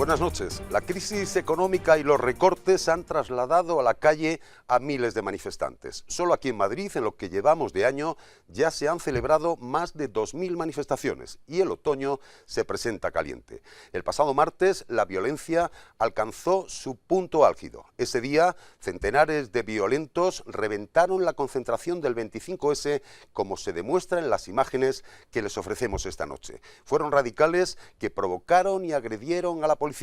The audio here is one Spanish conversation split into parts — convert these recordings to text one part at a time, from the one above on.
Buenas noches. La crisis económica y los recortes han trasladado a la calle a miles de manifestantes. Solo aquí en Madrid, en lo que llevamos de año, ya se han celebrado más de 2000 manifestaciones y el otoño se presenta caliente. El pasado martes, la violencia alcanzó su punto álgido. Ese día, centenares de violentos reventaron la concentración del 25S, como se demuestra en las imágenes que les ofrecemos esta noche. Fueron radicales que provocaron y agredieron a la policía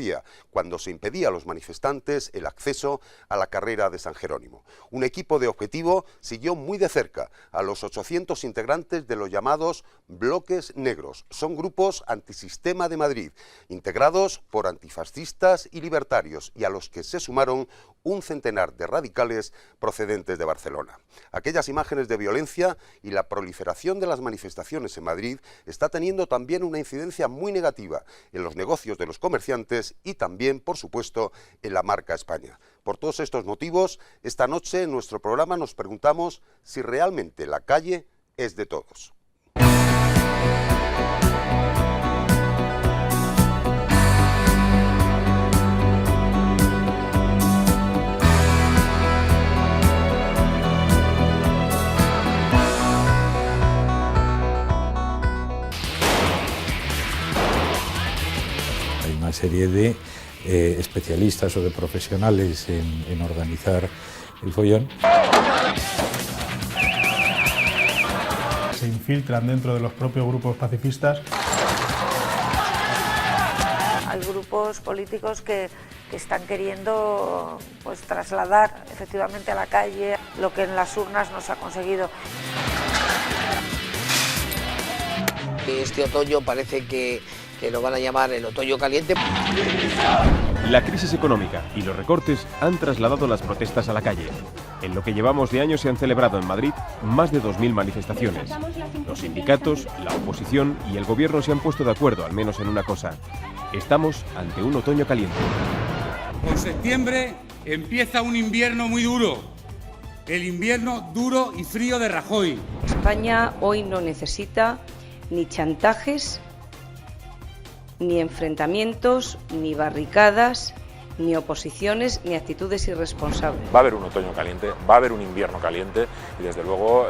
cuando se impedía a los manifestantes el acceso a la carrera de San Jerónimo. Un equipo de Objetivo siguió muy de cerca a los 800 integrantes de los llamados bloques negros. Son grupos antisistema de Madrid, integrados por antifascistas y libertarios, y a los que se sumaron un centenar de radicales procedentes de Barcelona. Aquellas imágenes de violencia y la proliferación de las manifestaciones en Madrid está teniendo también una incidencia muy negativa en los negocios de los comerciantes y también, por supuesto, en la marca España. Por todos estos motivos, esta noche en nuestro programa nos preguntamos si realmente la calle es de todos. Una serie de especialistas o de profesionales en organizar el follón. Se infiltran dentro de los propios grupos pacifistas. Hay grupos políticos que están queriendo trasladar efectivamente a la calle lo que en las urnas no se ha conseguido. Este otoño parece que lo van a llamar el otoño caliente. La crisis económica y los recortes han trasladado las protestas a la calle. En lo que llevamos de año se han celebrado en Madrid más de 2000 manifestaciones. Los sindicatos, la oposición y el gobierno se han puesto de acuerdo, al menos en una cosa. Estamos ante un otoño caliente. Con septiembre empieza un invierno muy duro. El invierno duro y frío de Rajoy. España hoy no necesita ni chantajes, ni enfrentamientos, ni barricadas, ni oposiciones, ni actitudes irresponsables. Va a haber un otoño caliente, va a haber un invierno caliente y desde luego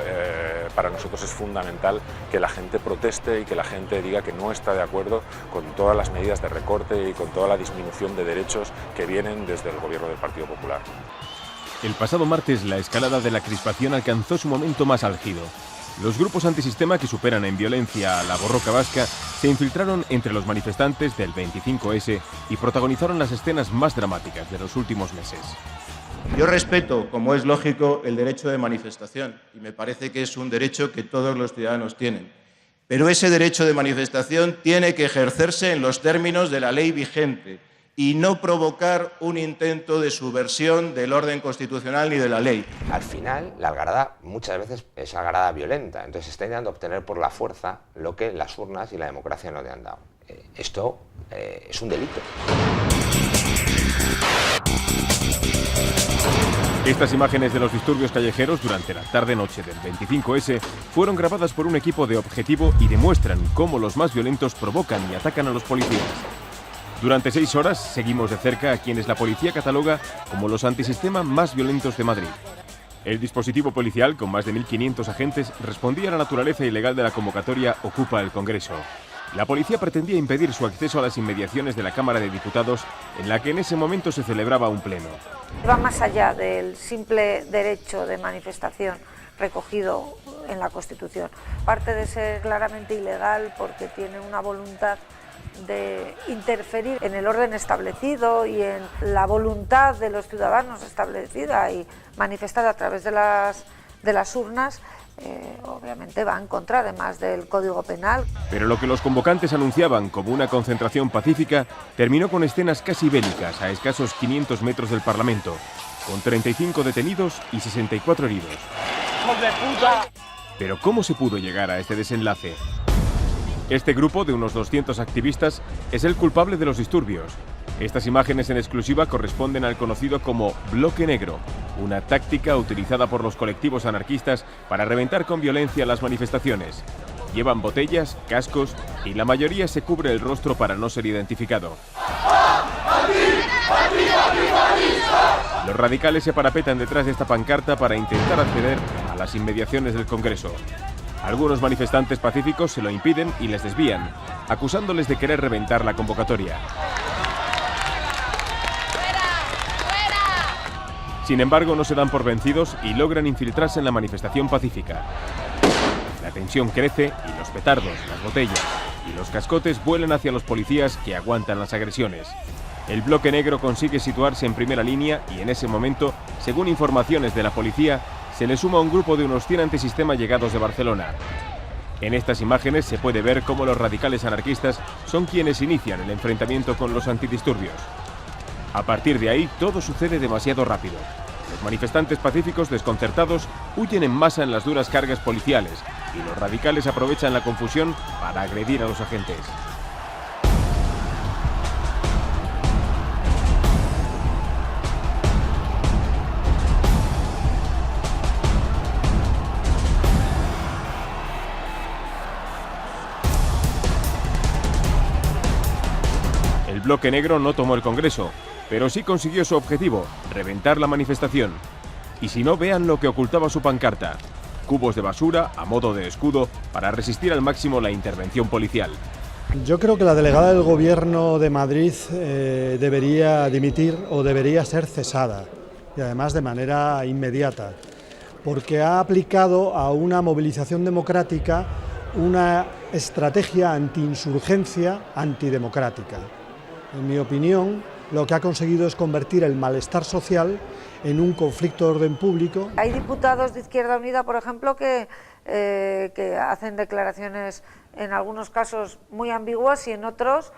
para nosotros es fundamental que la gente proteste y que la gente diga que no está de acuerdo con todas las medidas de recorte y con toda la disminución de derechos que vienen desde el gobierno del Partido Popular. El pasado martes la escalada de la crispación alcanzó su momento más álgido. Los grupos antisistema que superan en violencia a la borroca vasca se infiltraron entre los manifestantes del 25S y protagonizaron las escenas más dramáticas de los últimos meses. Yo respeto, como es lógico, el derecho de manifestación y me parece que es un derecho que todos los ciudadanos tienen. Pero ese derecho de manifestación tiene que ejercerse en los términos de la ley vigente y no provocar un intento de subversión del orden constitucional ni de la ley. Al final, la algarada muchas veces es algarada violenta, entonces se está intentando obtener por la fuerza lo que las urnas y la democracia no le han dado. Esto es un delito. Estas imágenes de los disturbios callejeros durante la tarde-noche del 25S fueron grabadas por un equipo de Objetivo y demuestran cómo los más violentos provocan y atacan a los policías. Durante 6 horas seguimos de cerca a quienes la policía cataloga como los antisistema más violentos de Madrid. El dispositivo policial, con más de 1500 agentes, respondía a la naturaleza ilegal de la convocatoria Ocupa el Congreso. La policía pretendía impedir su acceso a las inmediaciones de la Cámara de Diputados, en la que en ese momento se celebraba un pleno. Va más allá del simple derecho de manifestación recogido en la Constitución. Aparte de ser claramente ilegal porque tiene una voluntad de interferir en el orden establecido y en la voluntad de los ciudadanos establecida y manifestada a través de las urnas, obviamente va en contra además del Código Penal. Pero lo que los convocantes anunciaban como una concentración pacífica terminó con escenas casi bélicas a escasos 500 metros del Parlamento, con 35 detenidos y 64 heridos. ¡Hijos de puta! Pero ¿cómo se pudo llegar a este desenlace? Este grupo de unos 200 activistas es el culpable de los disturbios. Estas imágenes en exclusiva corresponden al conocido como bloque negro, una táctica utilizada por los colectivos anarquistas para reventar con violencia las manifestaciones. Llevan botellas, cascos y la mayoría se cubre el rostro para no ser identificado. Los radicales se parapetan detrás de esta pancarta para intentar acceder a las inmediaciones del Congreso. Algunos manifestantes pacíficos se lo impiden y les desvían, acusándoles de querer reventar la convocatoria. Sin embargo, no se dan por vencidos y logran infiltrarse en la manifestación pacífica. La tensión crece y los petardos, las botellas y los cascotes vuelan hacia los policías que aguantan las agresiones. El bloque negro consigue situarse en primera línea y en ese momento, según informaciones de la policía, se le suma un grupo de unos 100 antisistema llegados de Barcelona. En estas imágenes se puede ver cómo los radicales anarquistas son quienes inician el enfrentamiento con los antidisturbios. A partir de ahí, todo sucede demasiado rápido. Los manifestantes pacíficos desconcertados huyen en masa en las duras cargas policiales y los radicales aprovechan la confusión para agredir a los agentes. El bloque negro no tomó el Congreso, pero sí consiguió su objetivo, reventar la manifestación. Y si no, vean lo que ocultaba su pancarta: cubos de basura a modo de escudo para resistir al máximo la intervención policial. Yo creo que la delegada del Gobierno de Madrid debería dimitir o debería ser cesada, y además de manera inmediata, porque ha aplicado a una movilización democrática una estrategia antiinsurgencia antidemocrática. En mi opinión, lo que ha conseguido es convertir el malestar social en un conflicto de orden público. Hay diputados de Izquierda Unida, por ejemplo, que hacen declaraciones en algunos casos muy ambiguas y en otros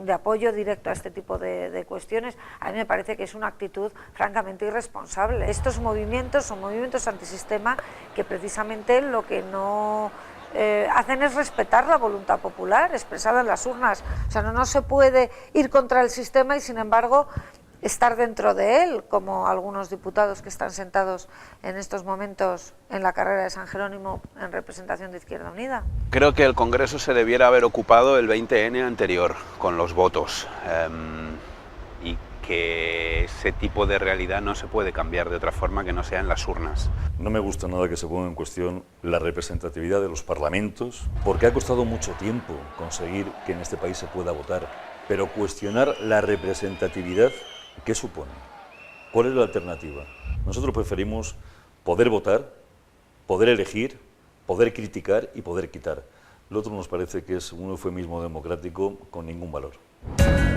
de apoyo directo a este tipo de cuestiones. A mí me parece que es una actitud francamente irresponsable. Estos movimientos son movimientos antisistema que precisamente lo que no hacen es respetar la voluntad popular expresada en las urnas. O sea, no se puede ir contra el sistema y sin embargo estar dentro de él, como algunos diputados que están sentados en estos momentos en la carrera de San Jerónimo en representación de Izquierda Unida. Creo que el Congreso se debiera haber ocupado el 20N anterior con los votos y que ese tipo de realidad no se puede cambiar de otra forma que no sea en las urnas. No me gusta nada que se ponga en cuestión la representatividad de los parlamentos, porque ha costado mucho tiempo conseguir que en este país se pueda votar, pero cuestionar la representatividad, ¿qué supone? ¿Cuál es la alternativa? Nosotros preferimos poder votar, poder elegir, poder criticar y poder quitar. Lo otro nos parece que es un eufemismo democrático con ningún valor.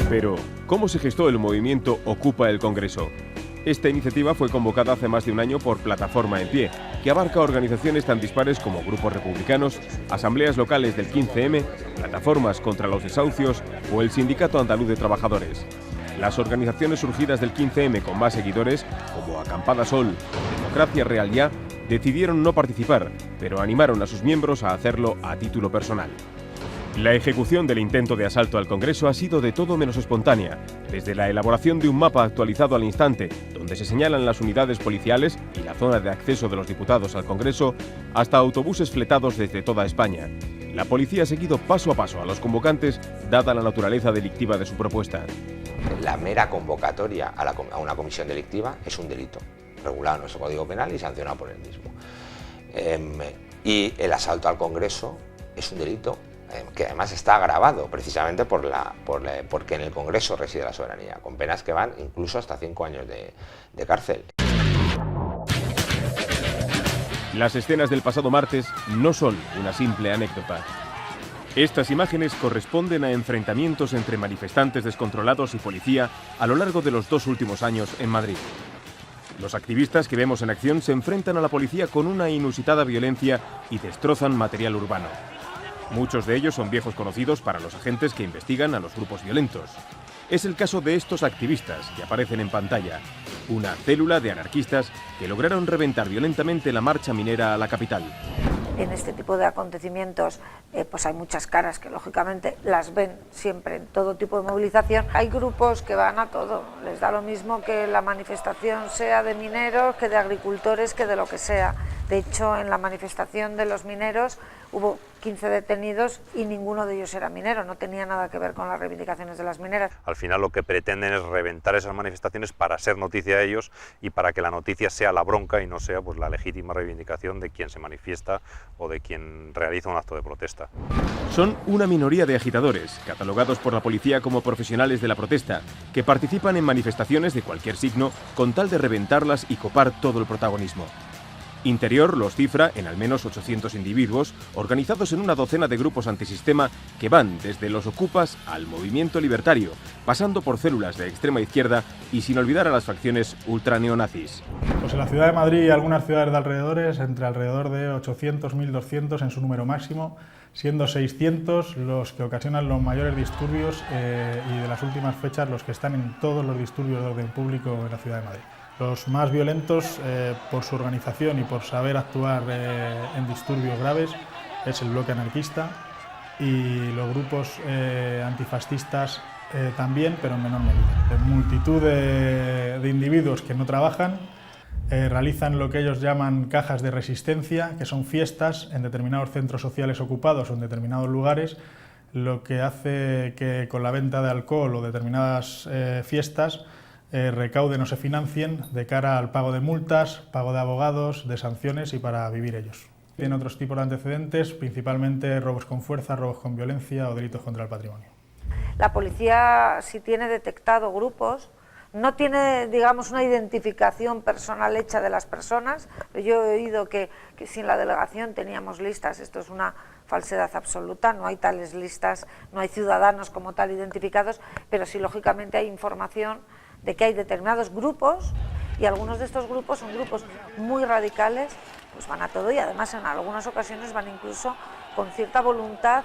Pero, ¿cómo se gestó el movimiento Ocupa el Congreso? Esta iniciativa fue convocada hace más de un año por Plataforma en Pie, que abarca organizaciones tan dispares como grupos republicanos, asambleas locales del 15M, plataformas contra los desahucios o el Sindicato Andaluz de Trabajadores. Las organizaciones surgidas del 15M con más seguidores, como Acampada Sol o Democracia Real Ya, decidieron no participar, pero animaron a sus miembros a hacerlo a título personal. La ejecución del intento de asalto al Congreso ha sido de todo menos espontánea, desde la elaboración de un mapa actualizado al instante, donde se señalan las unidades policiales y la zona de acceso de los diputados al Congreso, hasta autobuses fletados desde toda España. La policía ha seguido paso a paso a los convocantes, dada la naturaleza delictiva de su propuesta. La mera convocatoria a una comisión delictiva es un delito, regulado en nuestro Código Penal y sancionado por el mismo. Y el asalto al Congreso es un delito que además está agravado precisamente porque en el Congreso reside la soberanía, con penas que van incluso hasta 5 años de cárcel. Las escenas del pasado martes no son una simple anécdota. Estas imágenes corresponden a enfrentamientos entre manifestantes descontrolados y policía a lo largo de los 2 últimos años en Madrid. Los activistas que vemos en acción se enfrentan a la policía con una inusitada violencia y destrozan material urbano. Muchos de ellos son viejos conocidos para los agentes que investigan a los grupos violentos. Es el caso de estos activistas que aparecen en pantalla, una célula de anarquistas que lograron reventar violentamente la marcha minera a la capital. en este tipo de acontecimientos pues hay muchas caras que lógicamente las ven siempre en todo tipo de movilización. Hay grupos que van a todo, les da lo mismo que la manifestación sea de mineros, que de agricultores, que de lo que sea. De hecho, en la manifestación de los mineros hubo 15 detenidos y ninguno de ellos era minero, no tenía nada que ver con las reivindicaciones de las mineras. Al final lo que pretenden es reventar esas manifestaciones para ser noticia de ellos y para que la noticia sea la bronca y no sea pues la legítima reivindicación de quien se manifiesta o de quien realiza un acto de protesta. Son una minoría de agitadores, catalogados por la policía como profesionales de la protesta, que participan en manifestaciones de cualquier signo con tal de reventarlas y copar todo el protagonismo. Interior los cifra en al menos 800 individuos, organizados en una docena de grupos antisistema que van desde los ocupas al movimiento libertario, pasando por células de extrema izquierda y sin olvidar a las facciones ultraneonazis. Pues en la ciudad de Madrid y algunas ciudades de alrededores, entre alrededor de 800, 1200 en su número máximo, siendo 600 los que ocasionan los mayores disturbios y de las últimas fechas los que están en todos los disturbios de orden público en la ciudad de Madrid. Los más violentos, por su organización y por saber actuar en disturbios graves, es el bloque anarquista y los grupos antifascistas también, pero en menor medida. Multitud de individuos que no trabajan, realizan lo que ellos llaman cajas de resistencia, que son fiestas en determinados centros sociales ocupados o en determinados lugares, lo que hace que con la venta de alcohol o determinadas fiestas recauden o se financien de cara al pago de multas, pago de abogados, de sanciones y para vivir ellos. Tiene otros tipos de antecedentes, principalmente robos con fuerza, robos con violencia o delitos contra el patrimonio. La policía, si tiene detectado grupos, no tiene, digamos, una identificación personal hecha de las personas. Yo he oído que sin la delegación teníamos listas, esto es una falsedad absoluta, no hay tales listas, no hay ciudadanos como tal identificados, pero sí lógicamente hay información de que hay determinados grupos y algunos de estos grupos son grupos muy radicales, pues van a todo y además en algunas ocasiones van incluso con cierta voluntad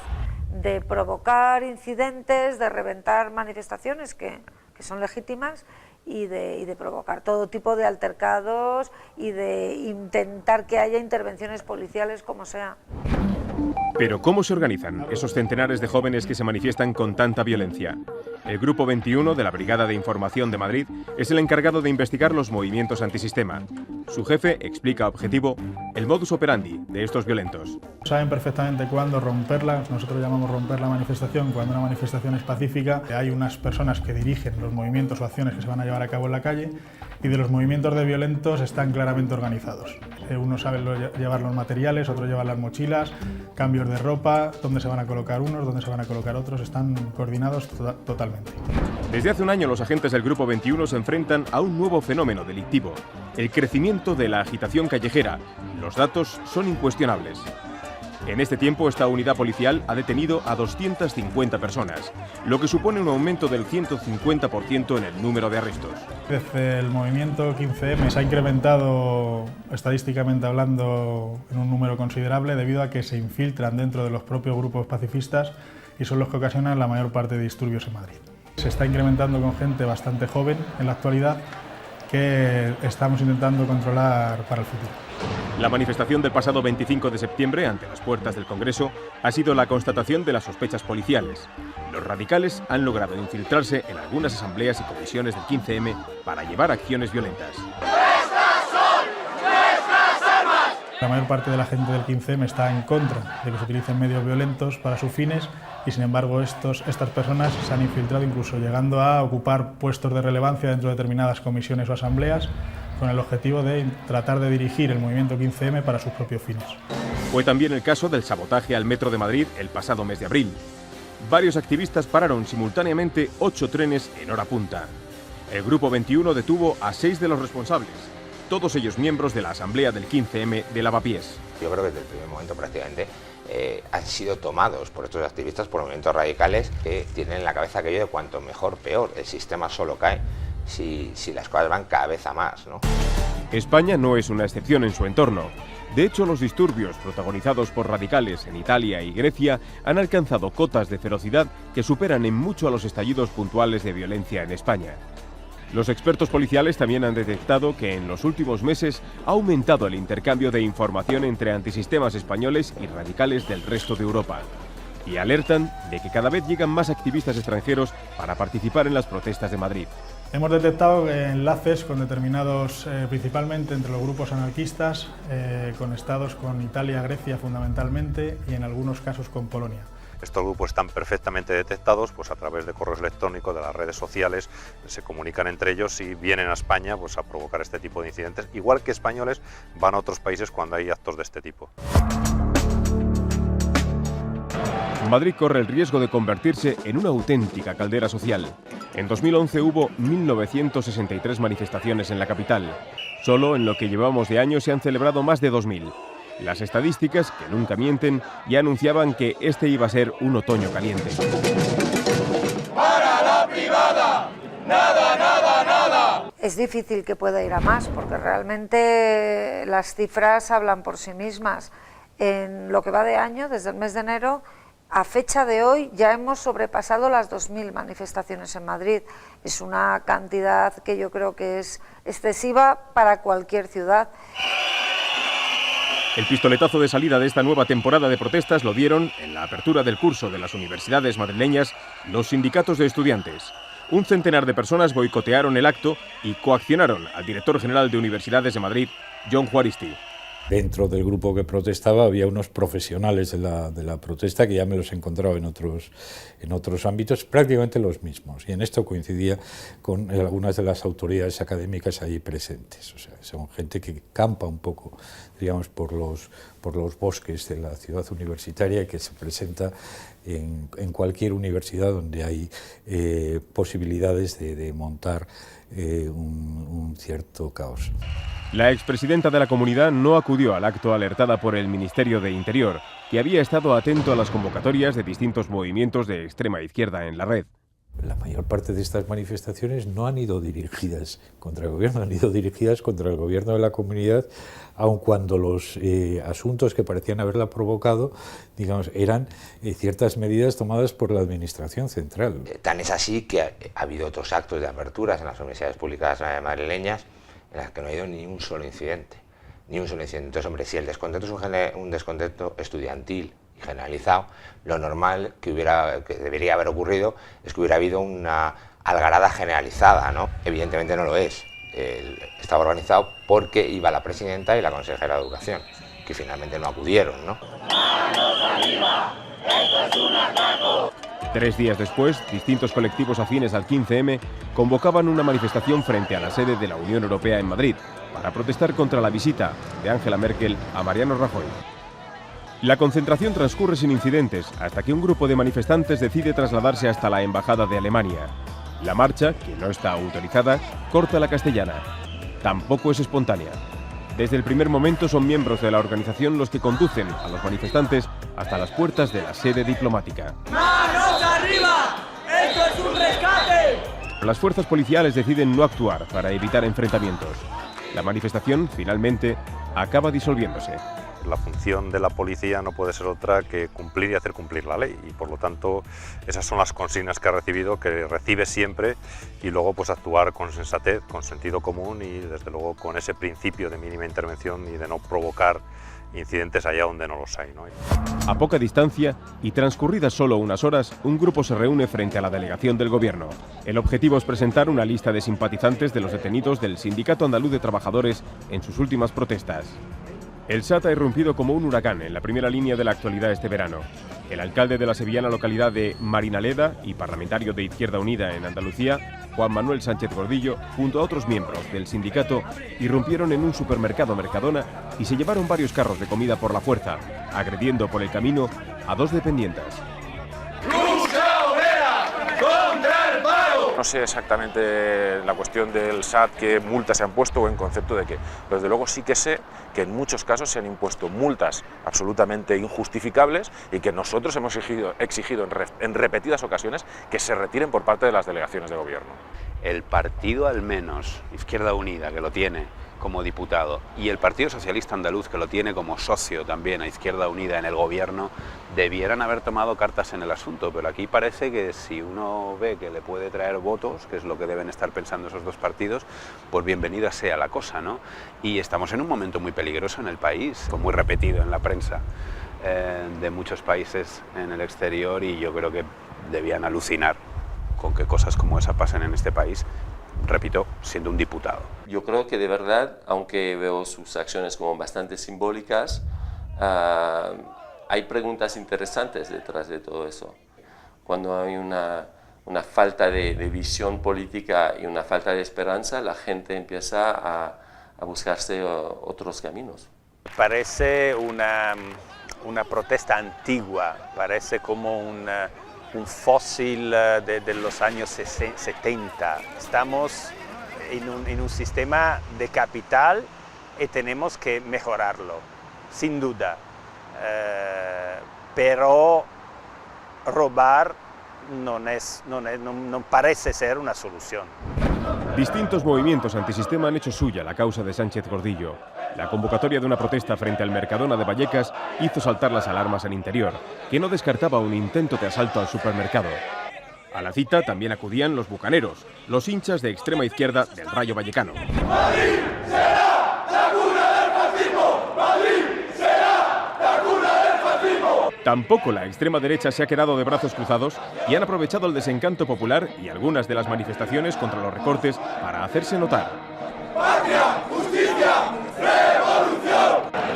de provocar incidentes, de reventar manifestaciones que son legítimas y de provocar todo tipo de altercados y de intentar que haya intervenciones policiales como sea. Pero ¿cómo se organizan esos centenares de jóvenes que se manifiestan con tanta violencia? El Grupo 21 de la Brigada de Información de Madrid es el encargado de investigar los movimientos antisistema. Su jefe explica objetivo el modus operandi de estos violentos. Saben perfectamente cuándo romperla, nosotros llamamos romper la manifestación, cuando una manifestación es pacífica, hay unas personas que dirigen los movimientos o acciones que se van a llevar a cabo en la calle y de los movimientos de violentos están claramente organizados. Unos saben llevar los materiales, otros llevan las mochilas, cambios de ropa, dónde se van a colocar unos, dónde se van a colocar otros, están coordinados totalmente. Desde hace un año los agentes del Grupo 21 se enfrentan a un nuevo fenómeno delictivo, el crecimiento de la agitación callejera. Los datos son incuestionables. En este tiempo, esta unidad policial ha detenido a 250 personas, lo que supone un aumento del 150% en el número de arrestos. Desde el movimiento 15M se ha incrementado, estadísticamente hablando, en un número considerable debido a que se infiltran dentro de los propios grupos pacifistas y son los que ocasionan la mayor parte de disturbios en Madrid. Se está incrementando con gente bastante joven en la actualidad que estamos intentando controlar para el futuro. La manifestación del pasado 25 de septiembre ante las puertas del Congreso ha sido la constatación de las sospechas policiales. Los radicales han logrado infiltrarse en algunas asambleas y comisiones del 15M para llevar acciones violentas. La mayor parte de la gente del 15M está en contra de que se utilicen medios violentos para sus fines y, sin embargo, estas personas se han infiltrado incluso llegando a ocupar puestos de relevancia dentro de determinadas comisiones o asambleas con el objetivo de tratar de dirigir el movimiento 15M para sus propios fines. Fue también el caso del sabotaje al Metro de Madrid el pasado mes de abril. Varios activistas pararon simultáneamente 8 trenes en hora punta. El Grupo 21 detuvo a 6 de los responsables, todos ellos miembros de la Asamblea del 15M de Lavapiés. Yo creo que desde el primer momento prácticamente han sido tomados por estos activistas, por movimientos radicales que tienen en la cabeza aquello de cuanto mejor, peor. El sistema solo cae si las cosas van cada vez a más, ¿no? España no es una excepción en su entorno. De hecho, los disturbios protagonizados por radicales en Italia y Grecia han alcanzado cotas de ferocidad que superan en mucho a los estallidos puntuales de violencia en España. Los expertos policiales también han detectado que en los últimos meses ha aumentado el intercambio de información entre antisistemas españoles y radicales del resto de Europa. Y alertan de que cada vez llegan más activistas extranjeros para participar en las protestas de Madrid. Hemos detectado enlaces con determinados, principalmente entre los grupos anarquistas, con estados con Italia, Grecia fundamentalmente, y en algunos casos con Polonia. Estos grupos están perfectamente detectados pues a través de correos electrónicos, de las redes sociales, se comunican entre ellos y vienen a España pues a provocar este tipo de incidentes, igual que españoles van a otros países cuando hay actos de este tipo. Madrid corre el riesgo de convertirse en una auténtica caldera social. En 2011 hubo 1.963 manifestaciones en la capital. Solo en lo que llevamos de año se han celebrado más de 2.000. Las estadísticas, que nunca mienten, ya anunciaban que este iba a ser un otoño caliente. ¡Para la privada! ¡Nada, nada, nada! Es difícil que pueda ir a más, porque realmente las cifras hablan por sí mismas. En lo que va de año, desde el mes de enero, a fecha de hoy ya hemos sobrepasado las 2.000 manifestaciones en Madrid. Es una cantidad que yo creo que es excesiva para cualquier ciudad. El pistoletazo de salida de esta nueva temporada de protestas lo dieron, en la apertura del curso de las universidades madrileñas, los sindicatos de estudiantes. Un centenar de personas boicotearon el acto y coaccionaron al director general de Universidades de Madrid, Jon Juaristi. Dentro del grupo que protestaba había unos profesionales de la protesta que ya me los he encontrado en otros ámbitos, prácticamente los mismos. Y en esto coincidía con algunas de las autoridades académicas allí presentes. O sea, son gente que campa un poco, digamos, por los bosques de la ciudad universitaria y que se presenta en cualquier universidad donde hay posibilidades de montar un cierto caos. La expresidenta de la comunidad no acudió al acto alertada por el Ministerio de Interior, que había estado atento a las convocatorias de distintos movimientos de extrema izquierda en la red. La mayor parte de estas manifestaciones no han ido dirigidas contra el gobierno, han ido dirigidas contra el gobierno de la comunidad, aun cuando los asuntos que parecían haberla provocado, digamos, eran ciertas medidas tomadas por la administración central. Tan es así que ha habido otros actos de aperturas en las universidades públicas madrileñas en las que no ha habido ni un solo incidente. Entonces, hombre, si el descontento es un descontento estudiantil y generalizado, lo normal que debería haber ocurrido es que hubiera habido una algarada generalizada, ¿no? Evidentemente no lo es. Estaba organizado porque iba la presidenta y la consejera de Educación, que finalmente no acudieron, ¿no? ¡Manos arriba! ¡Esto es un ataque! 3 días después, distintos colectivos afines al 15M convocaban una manifestación frente a la sede de la Unión Europea en Madrid para protestar contra la visita de Angela Merkel a Mariano Rajoy. La concentración transcurre sin incidentes hasta que un grupo de manifestantes decide trasladarse hasta la Embajada de Alemania. La marcha, que no está autorizada, corta la Castellana. Tampoco es espontánea. Desde el primer momento son miembros de la organización los que conducen a los manifestantes hasta las puertas de la sede diplomática. ¡Manos arriba! ¡Esto es un rescate! Las fuerzas policiales deciden no actuar para evitar enfrentamientos. La manifestación, finalmente, acaba disolviéndose. La función de la policía no puede ser otra que cumplir y hacer cumplir la ley, y por lo tanto esas son las consignas que ha recibido, que recibe siempre, y luego pues actuar con sensatez, con sentido común y desde luego con ese principio de mínima intervención y de no provocar incidentes allá donde no los hay, ¿no? A poca distancia y transcurridas solo unas horas, un grupo se reúne frente a la delegación del gobierno. El objetivo es presentar una lista de simpatizantes de los detenidos del Sindicato Andaluz de Trabajadores en sus últimas protestas. El SAT ha irrumpido como un huracán en la primera línea de la actualidad este verano. El alcalde de la sevillana localidad de Marinaleda y parlamentario de Izquierda Unida en Andalucía, Juan Manuel Sánchez Gordillo, junto a otros miembros del sindicato, irrumpieron en un supermercado Mercadona y se llevaron varios carros de comida por la fuerza, agrediendo por el camino a 2 dependientas. ¡Lucha obrera contra el paro! No sé exactamente la cuestión del SAT, qué multas se han puesto o en concepto de qué, pero desde luego sí que sé que en muchos casos se han impuesto multas absolutamente injustificables y que nosotros hemos exigido en repetidas ocasiones que se retiren por parte de las delegaciones de gobierno. El partido, al menos, Izquierda Unida, que lo tiene como diputado, y el Partido Socialista Andaluz, que lo tiene como socio también a Izquierda Unida en el gobierno, debieran haber tomado cartas en el asunto, pero aquí parece que si uno ve que le puede traer votos, que es lo que deben estar pensando esos dos partidos, pues bienvenida sea la cosa, ¿no? Y estamos en un momento muy peligroso en el país, muy repetido en la prensa de muchos países en el exterior, y yo creo que debían alucinar con que cosas como esa pasen en este país, repito, siendo un diputado. Yo creo que de verdad, aunque veo sus acciones como bastante simbólicas, hay preguntas interesantes detrás de todo eso. Cuando hay una falta de visión política y una falta de esperanza, la gente empieza a buscarse otros caminos. Parece una protesta antigua, parece como un fósil de los años 70. Estamos en un sistema de capital y tenemos que mejorarlo, sin duda. Pero robar no parece ser una solución. Distintos movimientos antisistema han hecho suya la causa de Sánchez Gordillo. La convocatoria de una protesta frente al Mercadona de Vallecas hizo saltar las alarmas al interior, que no descartaba un intento de asalto al supermercado. A la cita también acudían los bucaneros, los hinchas de extrema izquierda del Rayo Vallecano. ¡Madrid será la cuna del fascismo! ¡Madrid será la cuna del fascismo! Tampoco la extrema derecha se ha quedado de brazos cruzados y han aprovechado el desencanto popular y algunas de las manifestaciones contra los recortes para hacerse notar. ¡Patria, justicia, revolución!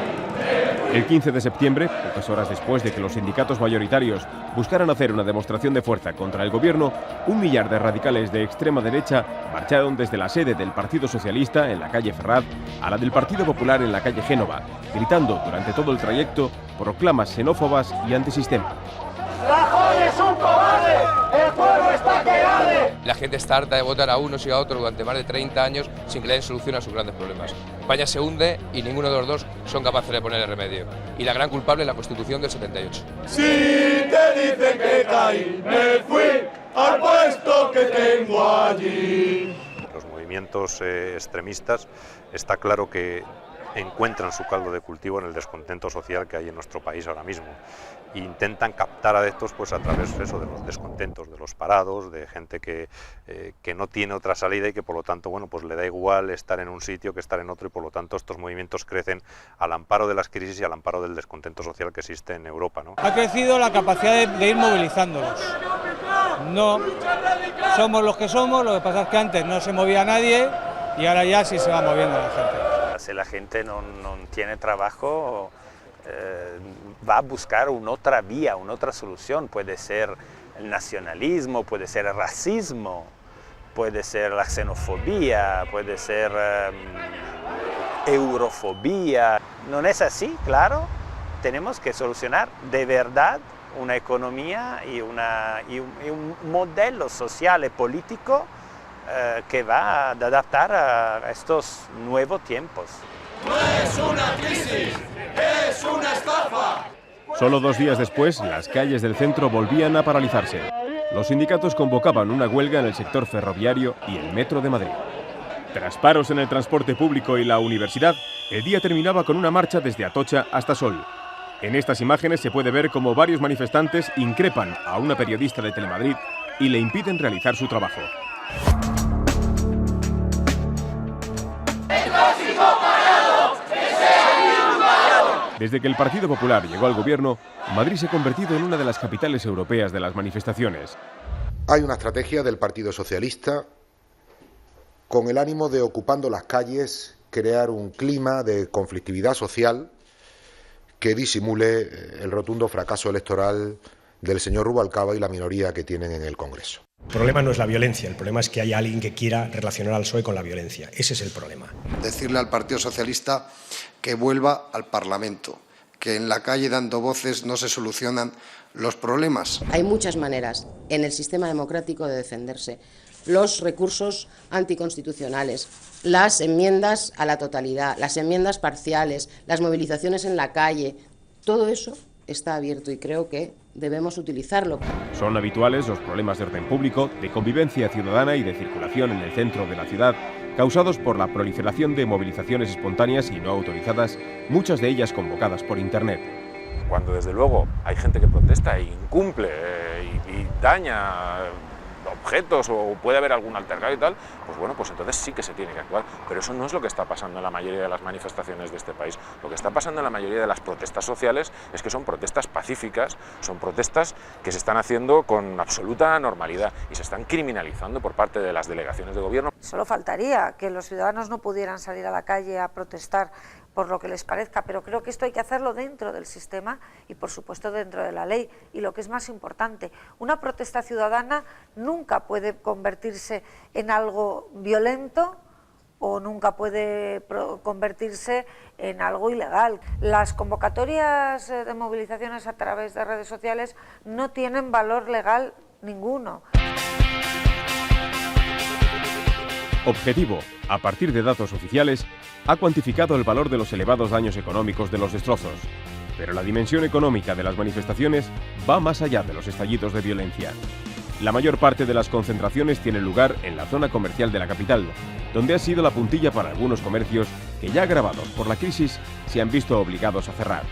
El 15 de septiembre, pocas horas después de que los sindicatos mayoritarios buscaran hacer una demostración de fuerza contra el gobierno, 1 millar de radicales de extrema derecha marcharon desde la sede del Partido Socialista en la calle Ferraz a la del Partido Popular en la calle Génova, gritando durante todo el trayecto proclamas xenófobas y antisistema. ¡Rajoy es un cobarde! ¡El pueblo está que arde! La gente está harta de votar a unos y a otros durante más de 30 años sin que le den solución a sus grandes problemas. España se hunde y ninguno de los dos son capaces de ponerle remedio. Y la gran culpable es la Constitución del 78. Si te dicen que caí, me fui al puesto que tengo allí. Los movimientos extremistas está claro que encuentran su caldo de cultivo en el descontento social que hay en nuestro país ahora mismo. Intentan captar adeptos pues a través de eso, de los descontentos, de los parados, de gente que no tiene otra salida y que por lo tanto bueno, pues le da igual estar en un sitio que estar en otro, y por lo tanto estos movimientos crecen al amparo de las crisis y al amparo del descontento social que existe en Europa, ¿no? Ha crecido la capacidad de ir movilizándolos. No somos los que somos, lo que pasa es que antes no se movía nadie y ahora ya sí se va moviendo la gente. Si la gente no tiene trabajo, va a buscar una otra vía, una otra solución. Puede ser el nacionalismo, puede ser el racismo, puede ser la xenofobia, puede ser eurofobia. ¿No es así? Claro, tenemos que solucionar de verdad una economía y un modelo social y político que va a adaptar a estos nuevos tiempos. No es una crisis, es una estafa. Solo 2 días después, las calles del centro volvían a paralizarse. Los sindicatos convocaban una huelga en el sector ferroviario y el metro de Madrid. Tras paros en el transporte público y la universidad, el día terminaba con una marcha desde Atocha hasta Sol. En estas imágenes se puede ver cómo varios manifestantes increpan a una periodista de Telemadrid y le impiden realizar su trabajo. Desde que el Partido Popular llegó al gobierno, Madrid se ha convertido en una de las capitales europeas de las manifestaciones. Hay una estrategia del Partido Socialista con el ánimo de, ocupando las calles, crear un clima de conflictividad social que disimule el rotundo fracaso electoral del señor Rubalcaba y la minoría que tienen en el Congreso. El problema no es la violencia, el problema es que haya alguien que quiera relacionar al PSOE con la violencia. Ese es el problema. Decirle al Partido Socialista que vuelva al Parlamento, que en la calle dando voces no se solucionan los problemas. Hay muchas maneras en el sistema democrático de defenderse. Los recursos anticonstitucionales, las enmiendas a la totalidad, las enmiendas parciales, las movilizaciones en la calle, todo eso está abierto y creo que debemos utilizarlo. Son habituales los problemas de orden público, de convivencia ciudadana y de circulación en el centro de la ciudad, causados por la proliferación de movilizaciones espontáneas y no autorizadas, muchas de ellas convocadas por Internet. Cuando desde luego hay gente que protesta e incumple y daña objetos o puede haber algún altercado y tal, pues bueno, pues entonces sí que se tiene que actuar. Pero eso no es lo que está pasando en la mayoría de las manifestaciones de este país. Lo que está pasando en la mayoría de las protestas sociales es que son protestas pacíficas, son protestas que se están haciendo con absoluta normalidad y se están criminalizando por parte de las delegaciones de gobierno. Solo faltaría que los ciudadanos no pudieran salir a la calle a protestar por lo que les parezca, pero creo que esto hay que hacerlo dentro del sistema y por supuesto dentro de la ley. Y lo que es más importante, una protesta ciudadana nunca puede convertirse en algo violento o nunca puede convertirse en algo ilegal. Las convocatorias de movilizaciones a través de redes sociales no tienen valor legal ninguno. Objetivo, a partir de datos oficiales, ha cuantificado el valor de los elevados daños económicos de los destrozos. Pero la dimensión económica de las manifestaciones va más allá de los estallidos de violencia. La mayor parte de las concentraciones tiene lugar en la zona comercial de la capital, donde ha sido la puntilla para algunos comercios que, ya agravados por la crisis, se han visto obligados a cerrar.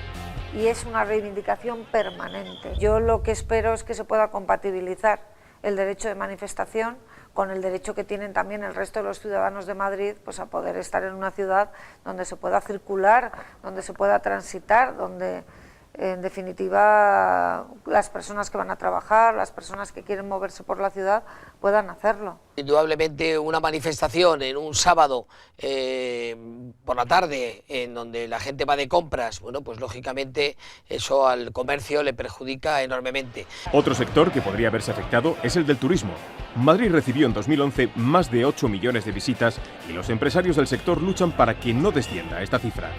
Y es una reivindicación permanente. Yo lo que espero es que se pueda compatibilizar el derecho de manifestación con el derecho que tienen también el resto de los ciudadanos de Madrid, pues a poder estar en una ciudad donde se pueda circular, donde se pueda transitar, donde en definitiva las personas que van a trabajar, las personas que quieren moverse por la ciudad puedan hacerlo. Indudablemente una manifestación en un sábado por la tarde en donde la gente va de compras, bueno, pues lógicamente eso al comercio le perjudica enormemente. Otro sector que podría verse afectado es el del turismo. Madrid recibió en 2011 más de 8 millones de visitas y los empresarios del sector luchan para que no descienda esta cifra.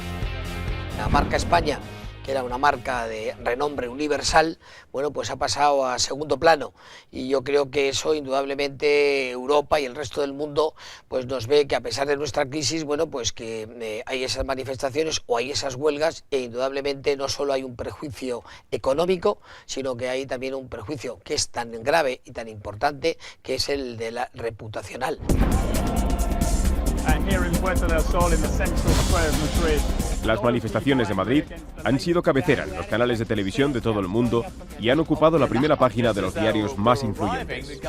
La marca España, que era una marca de renombre universal, bueno, pues ha pasado a segundo plano y yo creo que eso indudablemente Europa y el resto del mundo pues nos ve que a pesar de nuestra crisis, bueno, pues que hay esas manifestaciones o hay esas huelgas e indudablemente no solo hay un perjuicio económico, sino que hay también un perjuicio que es tan grave y tan importante, que es el de la reputacional. Las manifestaciones de Madrid han sido cabecera en los canales de televisión de todo el mundo y han ocupado la primera página de los diarios más influyentes.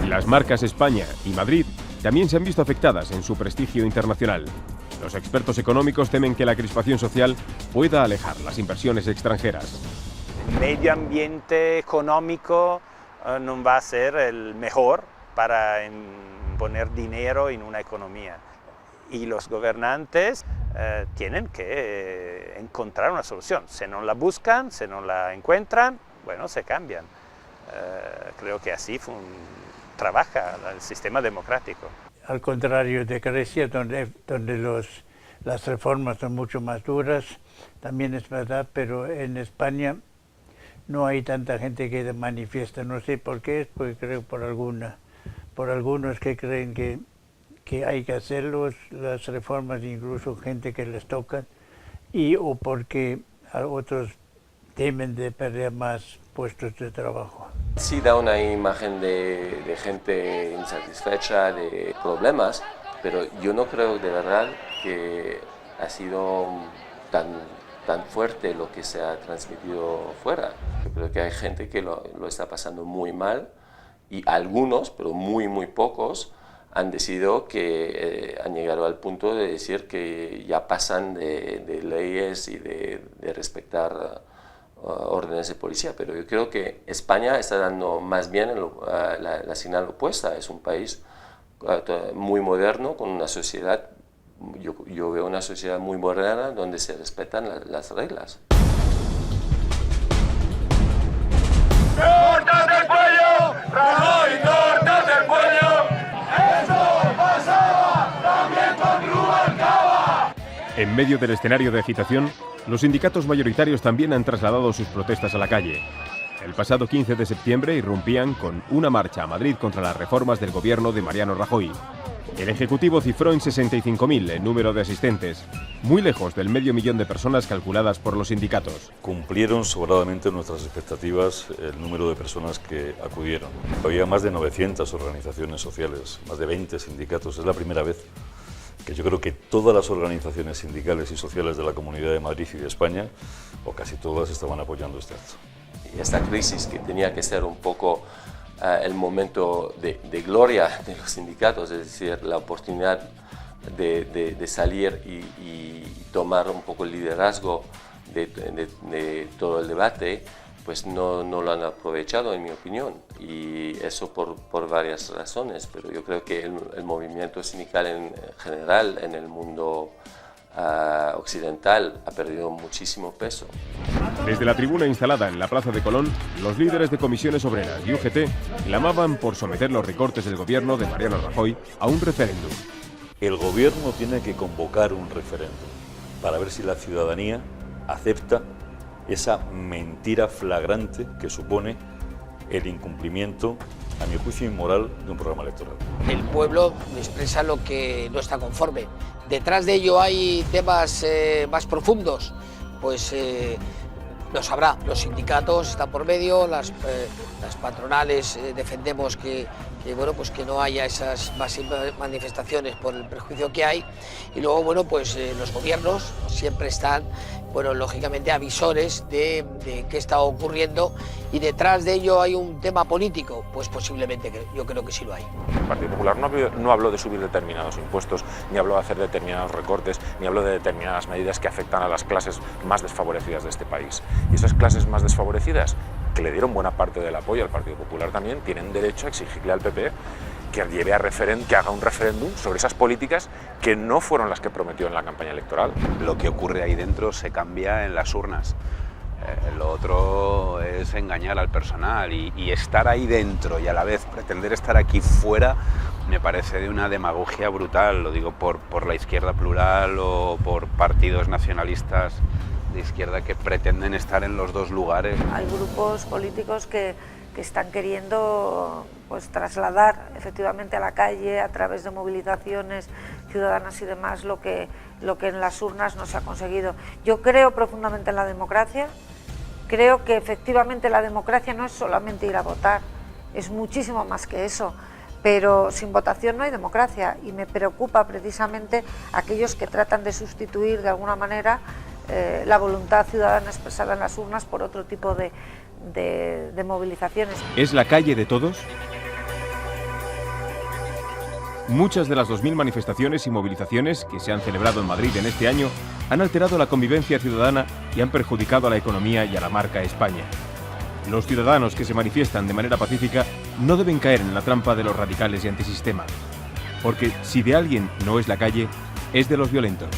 Las marcas España y Madrid también se han visto afectadas en su prestigio internacional. Los expertos económicos temen que la crispación social pueda alejar las inversiones extranjeras. El medio ambiente económico no va a ser el mejor para poner dinero en una economía. Y los gobernantes tienen que encontrar una solución. Si no la buscan, si no la encuentran, bueno, se cambian. Creo que así trabaja el sistema democrático. Al contrario de Grecia, donde las reformas son mucho más duras, también es verdad, pero en España no hay tanta gente que manifiesta. No sé por qué es, porque creo por algunos que creen que hay que hacer las reformas, incluso gente que les tocan, o porque a otros temen de perder más puestos de trabajo. Sí da una imagen de gente insatisfecha, de problemas, pero yo no creo de verdad que ha sido tan fuerte lo que se ha transmitido fuera. Yo creo que hay gente que lo está pasando muy mal y algunos, pero muy pocos, han decidido que han llegado al punto de decir que ya pasan de leyes y de respetar órdenes de policía, pero yo creo que España está dando más bien la señal opuesta. Es un país muy moderno, con una sociedad, yo veo una sociedad muy moderna donde se respetan las reglas. ¡Córtate el cuello! ¡Rajoy, córtate el cuello! ¡Eso pasaba también con Rubalcaba! En medio del escenario de agitación, los sindicatos mayoritarios también han trasladado sus protestas a la calle. El pasado 15 de septiembre irrumpían con una marcha a Madrid contra las reformas del gobierno de Mariano Rajoy. El Ejecutivo cifró en 65.000 el número de asistentes, muy lejos del 500.000 de personas calculadas por los sindicatos. Cumplieron sobradamente nuestras expectativas el número de personas que acudieron. Había más de 900 organizaciones sociales, más de 20 sindicatos. Es la primera vez que yo creo que todas las organizaciones sindicales y sociales de la Comunidad de Madrid y de España, o casi todas, estaban apoyando este acto. Y esta crisis, que tenía que ser un poco el momento de gloria de los sindicatos, es decir, la oportunidad de salir y tomar un poco el liderazgo de todo el debate, pues no lo han aprovechado, en mi opinión, y eso por varias razones, pero yo creo que el movimiento sindical en general en el mundo occidental ha perdido muchísimo peso. Desde la tribuna instalada en la Plaza de Colón, los líderes de comisiones obreras y UGT clamaban por someter los recortes del gobierno de Mariano Rajoy a un referéndum. El gobierno tiene que convocar un referéndum para ver si la ciudadanía acepta esa mentira flagrante que supone el incumplimiento, a mi juicio inmoral, de un programa electoral. El pueblo expresa lo que no está conforme. Detrás de ello hay temas más profundos, pues lo sabrá. Los sindicatos están por medio, las patronales defendemos que bueno, pues que no haya esas manifestaciones por el perjuicio que hay, y luego bueno, pues los gobiernos siempre están, bueno, lógicamente avisores de qué está ocurriendo, y detrás de ello hay un tema político, pues posiblemente yo creo que sí lo hay. El Partido Popular no habló de subir determinados impuestos, ni habló de hacer determinados recortes, ni habló de determinadas medidas que afectan a las clases más desfavorecidas de este país. Y esas clases más desfavorecidas, que le dieron buena parte del apoyo al Partido Popular también, tienen derecho a exigirle al PP que haga un referéndum sobre esas políticas que no fueron las que prometió en la campaña electoral. Lo que ocurre ahí dentro se cambia en las urnas. Lo otro es engañar al personal, y estar ahí dentro y a la vez pretender estar aquí fuera me parece de una demagogia brutal. Lo digo por la izquierda plural o por partidos nacionalistas de izquierda que pretenden estar en los dos lugares. Hay grupos políticos que están queriendo pues trasladar efectivamente a la calle, a través de movilizaciones ciudadanas y demás, lo que en las urnas no se ha conseguido. Yo creo profundamente en la democracia, creo que efectivamente la democracia no es solamente ir a votar, es muchísimo más que eso, pero sin votación no hay democracia, y me preocupa precisamente aquellos que tratan de sustituir de alguna manera la voluntad ciudadana expresada en las urnas por otro tipo de movilizaciones. ¿Es la calle de todos? Muchas de las 2.000 manifestaciones y movilizaciones que se han celebrado en Madrid en este año han alterado la convivencia ciudadana y han perjudicado a la economía y a la marca España. Los ciudadanos que se manifiestan de manera pacífica no deben caer en la trampa de los radicales y antisistema, porque si de alguien no es la calle, es de los violentos.